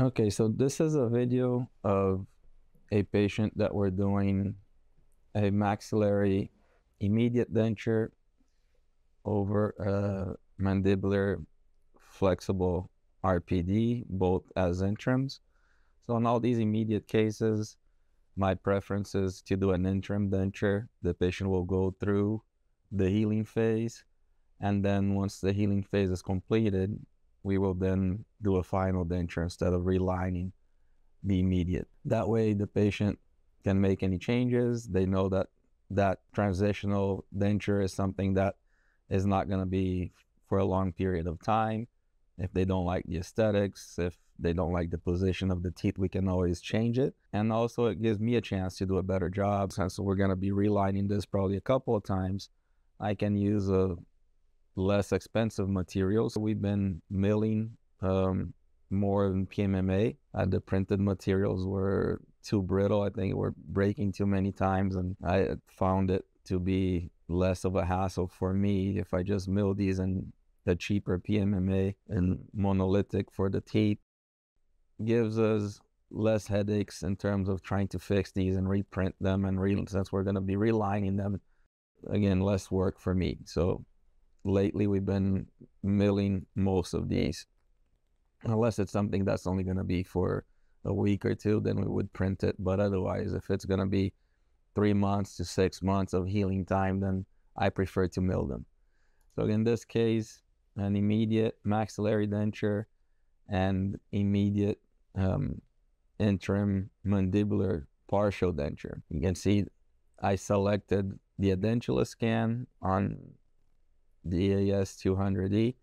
Okay, so this is a video of a patient that we're doing a maxillary immediate denture over a mandibular flexible RPD, both as interims. So in all these immediate cases, my preference is to do an interim denture. The patient will go through the healing phase, and then once the healing phase is completed, we will then do a final denture instead of relining the immediate. That way the patient can make any changes. They know that that transitional denture is something that is not going to be for a long period of time. If they don't like the aesthetics, if they don't like the position of the teeth, we can always change it. And also it gives me a chance to do a better job. Since we're going to be relining this probably a couple of times, I can use a less expensive material. So we've been milling more than PMMA. The printed materials were too brittle. I think we're breaking too many times, and I found it to be less of a hassle for me if I just mill these in the cheaper PMMA and monolithic for the teeth. Gives us less headaches in terms of trying to fix these and reprint them, and since we're going to be relining them, again, less work for me. So lately we've been milling most of these. Unless it's something that's only going to be for a week or two, then we would print it. But otherwise, if it's going to be 3 months to 6 months of healing time, then I prefer to mill them. So in this case, an immediate maxillary denture and immediate interim mandibular partial denture. You can see I selected the edentulous scan on the AS200E,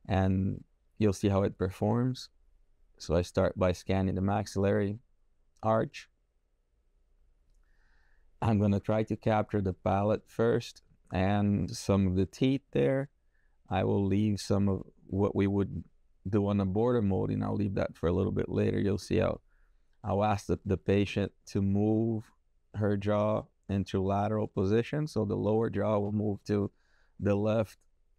and you'll see how it performs. So I start by scanning the maxillary arch. I'm going to try to capture the palate first and some of the teeth there. I will leave some of what we would do on a border molding. I'll leave that for a little bit later. You'll see how I'll ask the patient to move her jaw into lateral position. So the lower jaw will move to the left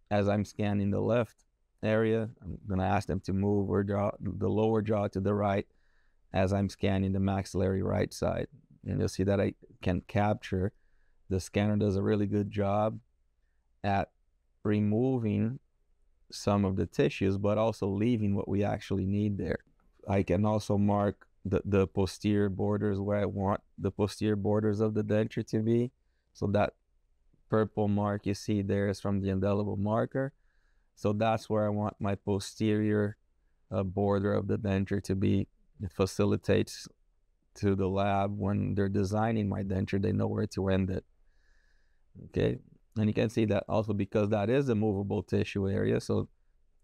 as I'm scanning the left area. I'm going to ask them to move the lower jaw to the right as I'm scanning the maxillary right side. And you'll see that I can capture. The scanner does a really good job at removing some of the tissues, but also leaving what we actually need there. I can also mark the posterior borders where I want the posterior borders of the denture to be. So that purple mark you see there is from the indelible marker. So that's where I want my posterior border of the denture to be. It facilitates to the lab when they're designing my denture, they know where to end it. Okay, and you can see that also because that is a movable tissue area, so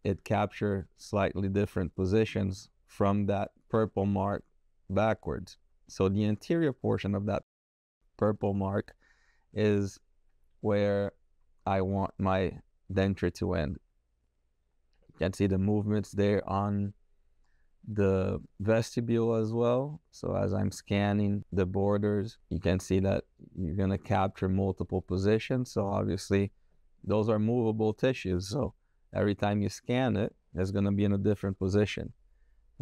it captures slightly different positions from that purple mark backwards. So the anterior portion of that purple mark is where I want my denture to end. You can see the movements there on the vestibule as well. So as I'm scanning the borders, you can see that you're going to capture multiple positions. So obviously those are movable tissues. So every time you scan it, it's going to be in a different position.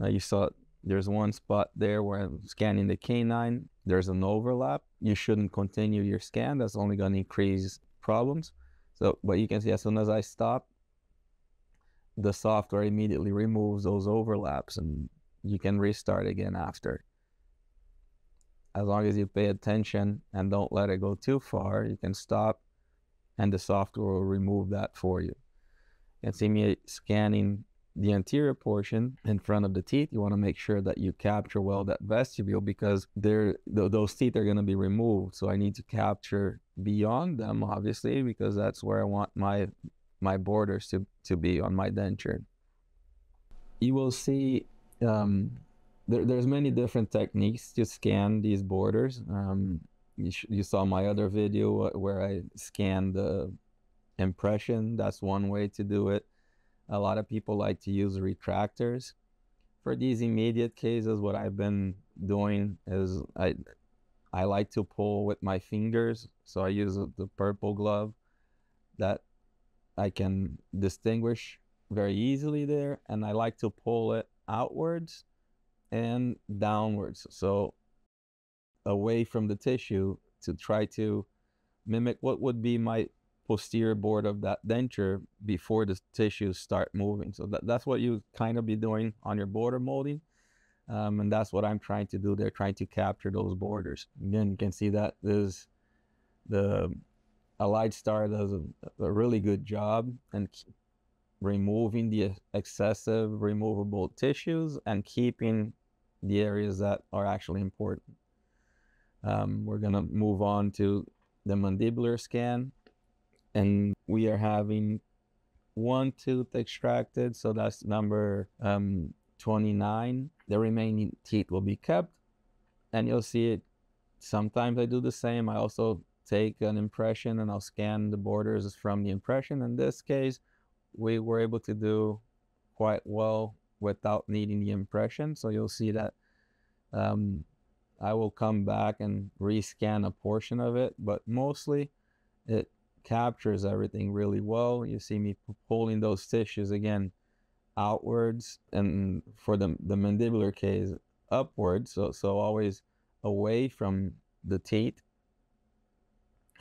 You saw there's one spot there where I'm scanning the canine. There's an overlap. You shouldn't continue your scan. That's only going to increase problems. So, but you can see as soon as I stop, the software immediately removes those overlaps and you can restart again after. As long as you pay attention and don't let it go too far, you can stop and the software will remove that for you. You can see me scanning the anterior portion in front of the teeth. You want to make sure that you capture well that vestibule because those teeth are going to be removed. So I need to capture beyond them, obviously, because that's where I want my borders to be on my denture. You will see there's many different techniques to scan these borders. You saw my other video where I scanned the impression. That's one way to do it. A lot of people like to use retractors. For these immediate cases, what I've been doing is I like to pull with my fingers. So I use the purple glove that I can distinguish very easily there, and I like to pull it outwards and downwards, so away from the tissue, to try to mimic what would be my posterior board of that denture before the tissues start moving. So that's what you kind of be doing on your border molding. And that's what I'm trying to do. They're trying to capture those borders. Again, you can see that is the AlliedStar does a really good job and removing the excessive removable tissues and keeping the areas that are actually important. We're gonna move on to the mandibular scan, and we are having one tooth extracted, so that's number 29. The remaining teeth will be kept, and you'll see it. Sometimes I do the same. I also take an impression and I'll scan the borders from the impression. In this case, we were able to do quite well without needing the impression. So you'll see that I will come back and rescan a portion of it, but mostly it captures everything really well. You see me pulling those tissues again outwards, and for the mandibular case upwards, so always away from the teeth,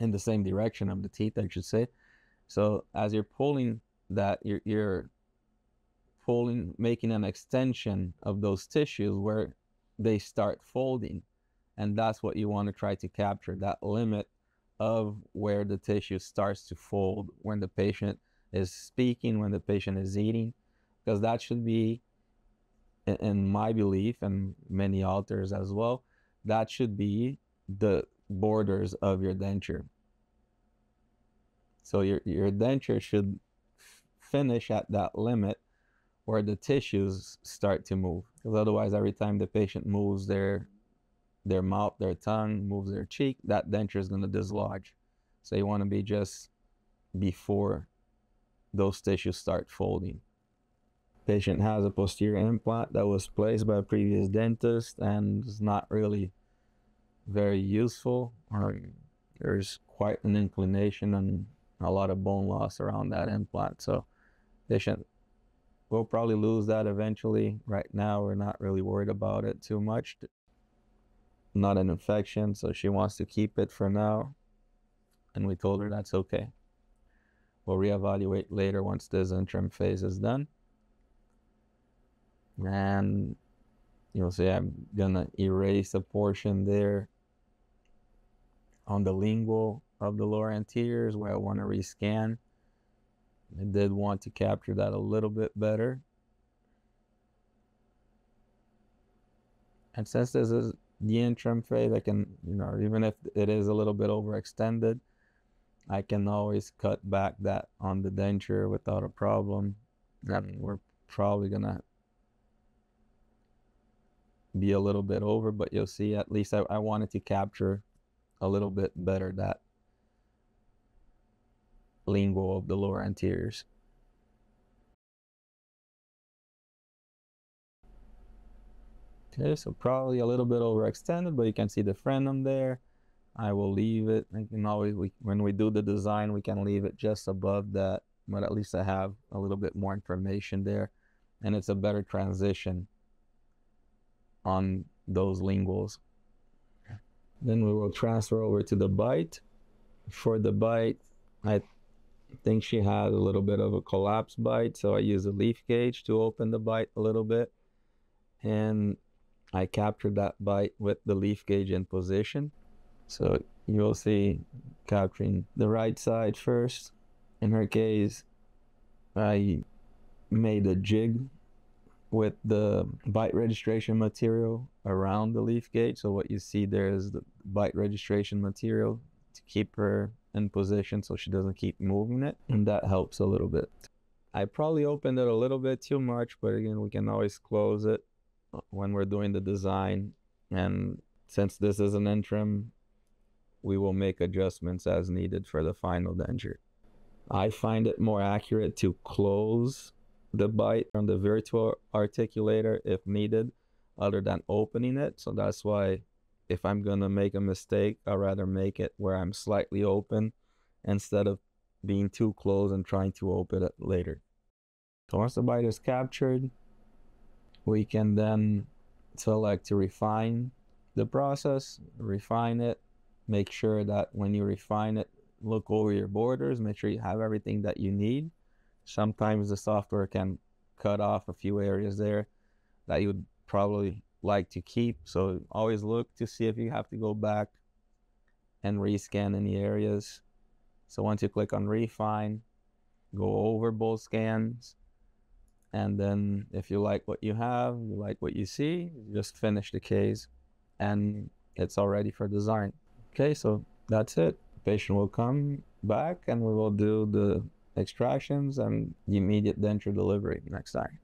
in the same direction of the teeth, I should say. So as you're pulling that, you're pulling, making an extension of those tissues where they start folding, and that's what you want to try to capture, that limit of where the tissue starts to fold when the patient is speaking, when the patient is eating, because that should be, in my belief and many authors as well, that should be the borders of your denture. So your denture should finish at that limit where the tissues start to move, because otherwise every time the patient moves their mouth, their tongue, moves their cheek, that denture is going to dislodge. So you want to be just before those tissues start folding. Patient has a posterior implant that was placed by a previous dentist and is not really very useful. There's quite an inclination and a lot of bone loss around that implant. So patient will probably lose that eventually. Right now, we're not really worried about it too much. Not an infection, so she wants to keep it for now. And we told her that's okay. We'll reevaluate later once this interim phase is done. And you'll see I'm gonna erase a portion there on the lingual of the lower anteriors where I want to rescan. I did want to capture that a little bit better. And since this is the interim phase, I can, even if it is a little bit overextended, I can always cut back that on the denture without a problem. And we're probably gonna be a little bit over, but you'll see at least I wanted to capture a little bit better that lingual of the lower anteriors. Okay, so probably a little bit overextended, but you can see the frenum there. I will leave it. I can always, when we do the design, we can leave it just above that, but at least I have a little bit more information there, and it's a better transition on those linguals. Then we will transfer over to the bite. For the bite, I think she had a little bit of a collapsed bite, so I use a leaf gauge to open the bite a little bit, and I captured that bite with the leaf gauge in position. So you'll see capturing the right side first. In her case, I made a jig with the bite registration material around the leaf gauge. So what you see there is the bite registration material to keep her in position so she doesn't keep moving it, and that helps a little bit. I probably opened it a little bit too much, but again, we can always close it when we're doing the design. And since this is an interim, we will make adjustments as needed for the final denture. I find it more accurate to close the bite from the virtual articulator if needed, other than opening it. So that's why if I'm gonna make a mistake, I'd rather make it where I'm slightly open instead of being too close and trying to open it later. So once the bite is captured, we can then So I like to refine the process, refine it, make sure that when you refine it, look over your borders, make sure you have everything that you need. Sometimes the software can cut off a few areas there that you would probably like to keep. So always look to see if you have to go back and rescan any areas. So once you click on refine, go over both scans, and then if you like what you have, you like what you see, you just finish the case and it's all ready for design. Okay, so that's it. The patient will come back and we will do the extractions and the immediate denture delivery next time.